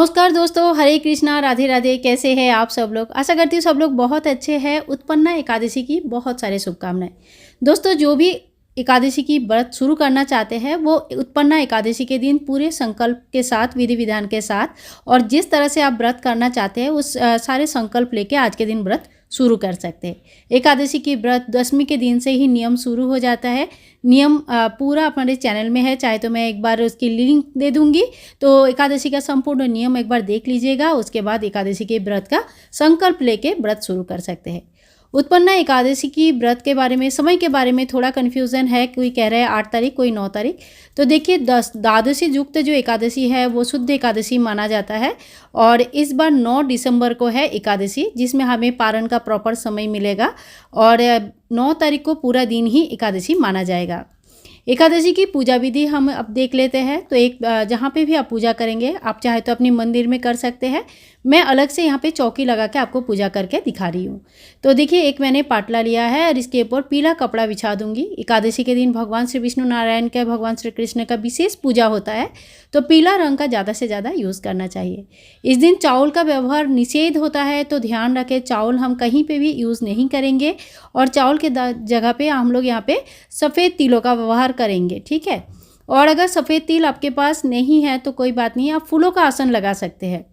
नमस्कार दोस्तों, हरे कृष्णा, राधे राधे। कैसे हैं आप सब लोग? आशा करती हूँ सब लोग बहुत अच्छे हैं। उत्पन्ना एकादशी की बहुत सारे शुभकामनाएं। दोस्तों, जो भी एकादशी की व्रत शुरू करना चाहते हैं वो उत्पन्ना एकादशी के दिन पूरे संकल्प के साथ, विधि विधान के साथ और जिस तरह से आप व्रत करना चाहते हैं उस सारे संकल्प लेके आज के दिन व्रत शुरू कर सकते हैं। एकादशी की व्रत दशमी के दिन से ही नियम शुरू हो जाता है। नियम पूरा हमारे चैनल में है, चाहे तो मैं एक बार उसकी लिंक दे दूंगी, तो एकादशी का संपूर्ण नियम एक बार देख लीजिएगा। उसके बाद एकादशी के व्रत का संकल्प लेके व्रत शुरू कर सकते हैं। उत्पन्ना एकादशी की व्रत के बारे में, समय के बारे में थोड़ा कन्फ्यूज़न है। कोई कह रहा है 8 तारीख, कोई 9 तारीख। तो देखिए, द्वादशी युक्त जो एकादशी है वो शुद्ध एकादशी माना जाता है और इस बार 9 दिसंबर को है एकादशी, जिसमें हमें पारण का प्रॉपर समय मिलेगा और 9 तारीख को पूरा दिन ही एकादशी माना जाएगा। एकादशी की पूजा विधि हम अब देख लेते हैं। तो एक जहाँ पे भी आप पूजा करेंगे, आप चाहे तो अपनी मंदिर में कर सकते हैं। मैं अलग से यहाँ पे चौकी लगा के आपको पूजा करके दिखा रही हूँ। तो देखिए, एक मैंने पाटला लिया है और इसके ऊपर पीला कपड़ा बिछा दूंगी। एकादशी के दिन भगवान श्री विष्णु नारायण का, भगवान श्री कृष्ण का विशेष पूजा होता है, तो पीला रंग का ज़्यादा से ज़्यादा यूज़ करना चाहिए। इस दिन चावल का व्यवहार निषेध होता है, तो ध्यान रखें, चावल हम कहीं पर भी यूज़ नहीं करेंगे और चावल के जगह पर हम लोग यहाँ पर सफ़ेद तिलों का व्यवहार करेंगे, ठीक है। और अगर सफ़ेद तिल आपके पास नहीं है तो कोई बात नहीं, आप फूलों का आसन लगा सकते हैं,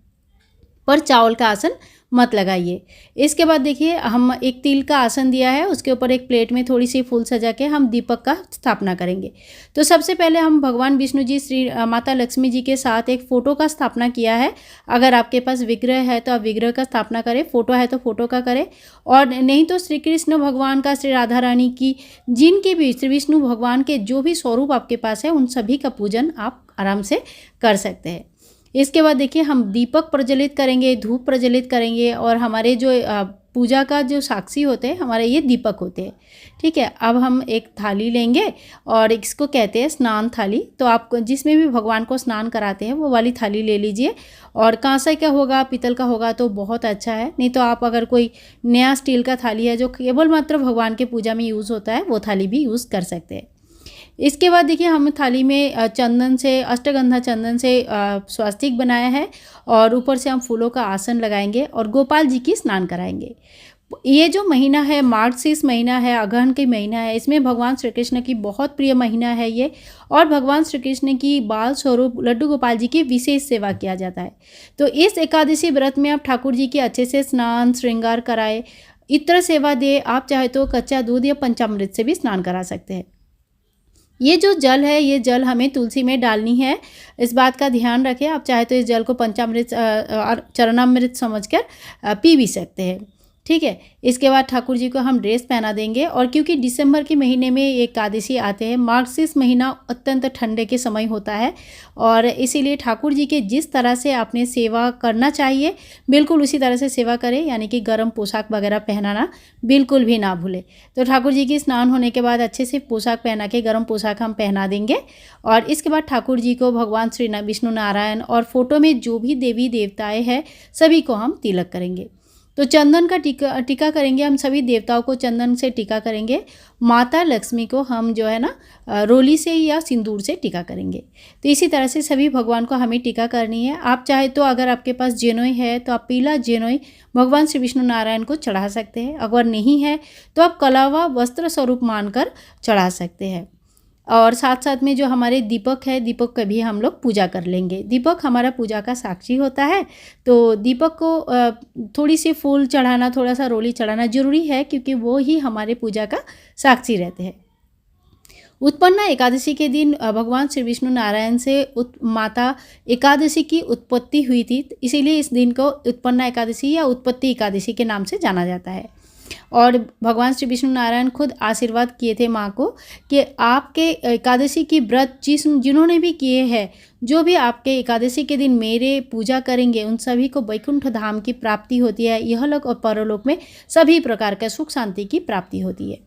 पर चावल का आसन मत लगाइए। इसके बाद देखिए, हम एक तिल का आसन दिया है, उसके ऊपर एक प्लेट में थोड़ी सी फूल सजा के हम दीपक का स्थापना करेंगे। तो सबसे पहले हम भगवान विष्णु जी, श्री माता लक्ष्मी जी के साथ एक फ़ोटो का स्थापना किया है। अगर आपके पास विग्रह है तो आप विग्रह का स्थापना करें, फ़ोटो है तो फ़ोटो का करें, और नहीं तो श्री कृष्ण भगवान का, श्री राधा रानी की, जिनके भी, श्री विष्णु भगवान के जो भी स्वरूप आपके पास है उन सभी का पूजन आप आराम से कर सकते हैं। इसके बाद देखिए, हम दीपक प्रज्वलित करेंगे, धूप प्रज्वलित करेंगे और हमारे जो पूजा का जो साक्षी होते हैं हमारे, ये दीपक होते हैं, ठीक है। अब हम एक थाली लेंगे और इसको कहते हैं स्नान थाली। तो आप जिसमें भी भगवान को स्नान कराते हैं वो वाली थाली ले लीजिए। और कांसे का होगा, पीतल का होगा तो बहुत अच्छा है, नहीं तो आप अगर कोई नया स्टील का थाली है जो केवल मात्र भगवान के पूजा में यूज़ होता है, वो थाली भी यूज़ कर सकते हैं। इसके बाद देखिए, हम थाली में चंदन से, अष्टगंधा चंदन से स्वास्तिक बनाया है और ऊपर से हम फूलों का आसन लगाएंगे और गोपाल जी की स्नान कराएंगे। ये जो महीना है, मार्गशीर्ष महीना है, अगहन के महीना है, इसमें भगवान श्री कृष्ण की बहुत प्रिय महीना है ये, और भगवान श्री कृष्ण की बाल स्वरूप लड्डू गोपाल जी की विशेष सेवा किया जाता है। तो इस एकादशी व्रत में आप ठाकुर जी की अच्छे से स्नान श्रृंगार कराए, इत्र सेवा दे। आप चाहे तो कच्चा दूध या पंचामृत से भी स्नान करा सकते हैं। ये जो जल है, ये जल हमें तुलसी में डालनी है, इस बात का ध्यान रखें। आप चाहे तो इस जल को पंचामृत और चरणामृत समझकर पी भी सकते हैं, ठीक है। इसके बाद ठाकुर जी को हम ड्रेस पहना देंगे। और क्योंकि दिसंबर के महीने में एकादशी आते हैं, मार्गशीर्ष महीना अत्यंत ठंडे के समय होता है और इसीलिए ठाकुर जी के जिस तरह से आपने सेवा करना चाहिए बिल्कुल उसी तरह से सेवा करें, यानी कि गर्म पोशाक वगैरह पहनाना बिल्कुल भी ना भूलें। तो ठाकुर जी की स्नान होने के बाद अच्छे से पोशाक पहना के, गर्म पोशाक हम पहना देंगे और इसके बाद ठाकुर जी को भगवान श्री विष्णु नारायण और फोटो में जो भी देवी देवताएँ हैं सभी को हम तिलक करेंगे। तो चंदन का टीका करेंगे, हम सभी देवताओं को चंदन से टीका करेंगे। माता लक्ष्मी को हम जो है ना रोली से या सिंदूर से टीका करेंगे। तो इसी तरह से सभी भगवान को हमें टीका करनी है। आप चाहे तो अगर आपके पास जेनोई है तो आप पीला जेनोई भगवान श्री विष्णु नारायण को चढ़ा सकते हैं। अगर नहीं है तो आप कलावा वस्त्र स्वरूप मानकर चढ़ा सकते हैं। और साथ साथ में जो हमारे दीपक है, दीपक का भी हम लोग पूजा कर लेंगे। दीपक हमारा पूजा का साक्षी होता है, तो दीपक को थोड़ी सी फूल चढ़ाना, थोड़ा सा रोली चढ़ाना जरूरी है, क्योंकि वो ही हमारे पूजा का साक्षी रहते हैं। उत्पन्ना एकादशी के दिन भगवान श्री विष्णु नारायण से माता एकादशी की उत्पत्ति हुई थी, इसीलिए इस दिन को उत्पन्ना एकादशी या उत्पत्ति एकादशी के नाम से जाना जाता है। और भगवान श्री विष्णु नारायण खुद आशीर्वाद किए थे माँ को कि आपके एकादशी की व्रत जिन्होंने भी किए हैं, जो भी आपके एकादशी के दिन मेरे पूजा करेंगे, उन सभी को वैकुंठ धाम की प्राप्ति होती है। यहलोक और परलोक में सभी प्रकार का सुख शांति की प्राप्ति होती है।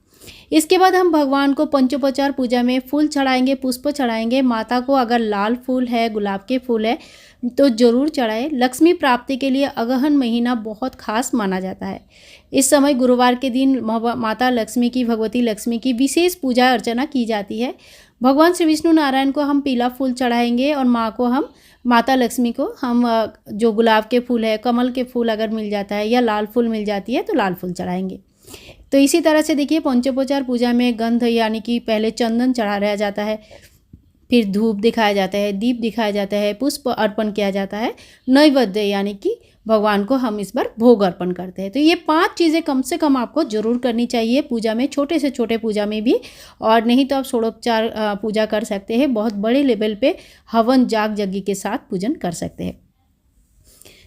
इसके बाद हम भगवान को पंचोपचार पूजा में फूल चढ़ाएंगे, पुष्प चढ़ाएंगे। माता को अगर लाल फूल है, गुलाब के फूल है तो ज़रूर चढ़ाए। लक्ष्मी प्राप्ति के लिए अगहन महीना बहुत खास माना जाता है। इस समय गुरुवार के दिन माता लक्ष्मी की, भगवती लक्ष्मी की विशेष पूजा अर्चना की जाती है। भगवान श्री विष्णु नारायण को हम पीला फूल चढ़ाएंगे और माँ को हम माता लक्ष्मी को हम जो गुलाब के फूल है, कमल के फूल अगर मिल जाता है या लाल फूल मिल जाती है तो लाल फूल चढ़ाएंगे। तो इसी तरह से देखिए पंचोपचार पूजा में गंध यानी कि पहले चंदन चढ़ाया जाता है, फिर धूप दिखाया जाता है, दीप दिखाया जाता है, पुष्प अर्पण किया जाता है, नैवेद्य यानी कि भगवान को हम इस बार भोग अर्पण करते हैं। तो ये 5 चीज़ें कम से कम आपको ज़रूर करनी चाहिए पूजा में, छोटे से छोटे पूजा में भी। और नहीं तो आप षोडोपचार पूजा कर सकते हैं, बहुत बड़े लेवल पे हवन जाग यज्ञ के साथ पूजन कर सकते हैं।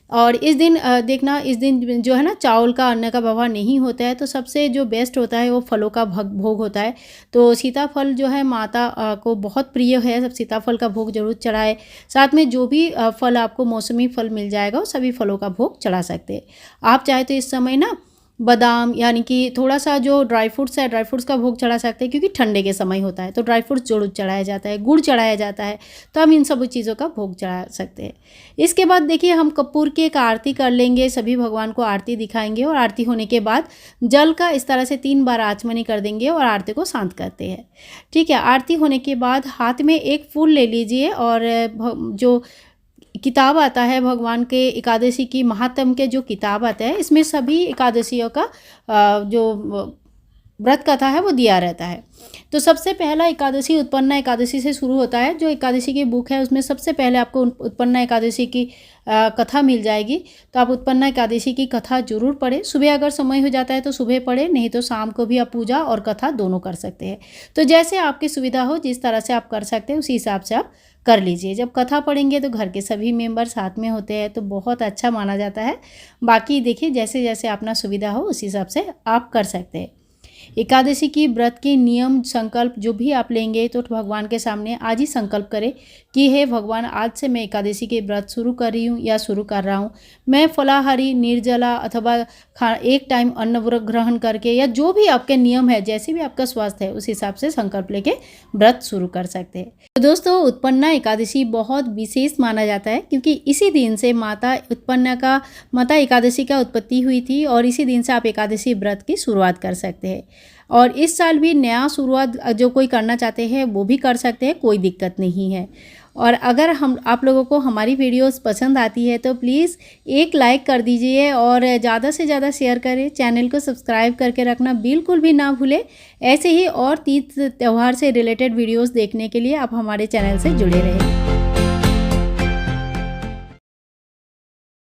और इस दिन देखना, इस दिन जो है ना चावल का अन्न का व्यवहार नहीं होता है, तो सबसे जो बेस्ट होता है वो फलों का भोग होता है। तो सीताफल जो है माता को बहुत प्रिय है, सब सीताफल का भोग जरूर चढ़ाए। साथ में जो भी फल आपको मौसमी फल मिल जाएगा वो सभी फलों का भोग चढ़ा सकते हैं। आप चाहे तो इस समय ना बादाम यानी कि थोड़ा सा जो ड्राई फ्रूट्स है, ड्राई फ्रूट्स का भोग चढ़ा सकते हैं, क्योंकि ठंडे के समय होता है तो ड्राई फ्रूट्स जरूर चढ़ाया जाता है, गुड़ चढ़ाया जाता है, तो हम इन सब चीज़ों का भोग चढ़ा सकते हैं। इसके बाद देखिए हम कपूर की एक आरती कर लेंगे, सभी भगवान को आरती दिखाएंगे और आरती होने के बाद जल का इस तरह से 3 बार आचमनी कर देंगे और आरती को शांत करते हैं। ठीक है, आरती होने के बाद हाथ में एक फूल ले लीजिए और जो किताब आता है भगवान के एकादशी की महात्म के जो किताब आता है, इसमें सभी एकादशियों का जो व्रत कथा है वो दिया रहता है। तो सबसे पहला एकादशी उत्पन्ना एकादशी से शुरू होता है। जो एकादशी की बुक है उसमें सबसे पहले आपको उत्पन्ना एकादशी की कथा मिल जाएगी। तो आप उत्पन्ना एकादशी की कथा जरूर पढ़ें। सुबह अगर समय हो जाता है तो सुबह पढ़ें, नहीं तो शाम को भी आप पूजा और कथा दोनों कर सकते हैं। तो जैसे आपकी सुविधा हो, जिस तरह से आप कर सकते हैं उसी हिसाब से आप कर लीजिए। जब कथा पढ़ेंगे तो घर के सभी मेंबर साथ में होते हैं तो बहुत अच्छा माना जाता है। बाकी देखिए जैसे जैसे अपना सुविधा हो उस हिसाब से आप कर सकते हैं। एकादशी की व्रत के नियम संकल्प जो भी आप लेंगे तो भगवान के सामने आज ही संकल्प करें कि हे भगवान, आज से मैं एकादशी के व्रत शुरू कर रही हूँ या शुरू कर रहा हूँ। मैं फलाहारी, निर्जला अथवा एक टाइम अन्न ग्रहण करके या जो भी आपके नियम है, जैसे भी आपका स्वास्थ्य है उस हिसाब से संकल्प लेके व्रत शुरू कर सकते हैं। तो दोस्तों उत्पन्ना एकादशी बहुत विशेष माना जाता है, क्योंकि इसी दिन से माता एकादशी का उत्पत्ति हुई थी और इसी दिन से आप एकादशी व्रत की शुरुआत कर सकते हैं। और इस साल भी नया शुरुआत जो कोई करना चाहते हैं वो भी कर सकते हैं, कोई दिक्कत नहीं है। और अगर आप लोगों को हमारी वीडियोस पसंद आती है तो प्लीज़ एक लाइक कर दीजिए और ज़्यादा से ज़्यादा शेयर करें। चैनल को सब्सक्राइब करके रखना बिल्कुल भी ना भूलें। ऐसे ही और तीज त्यौहार से रिलेटेड वीडियोस देखने के लिए आप हमारे चैनल से जुड़े रहें।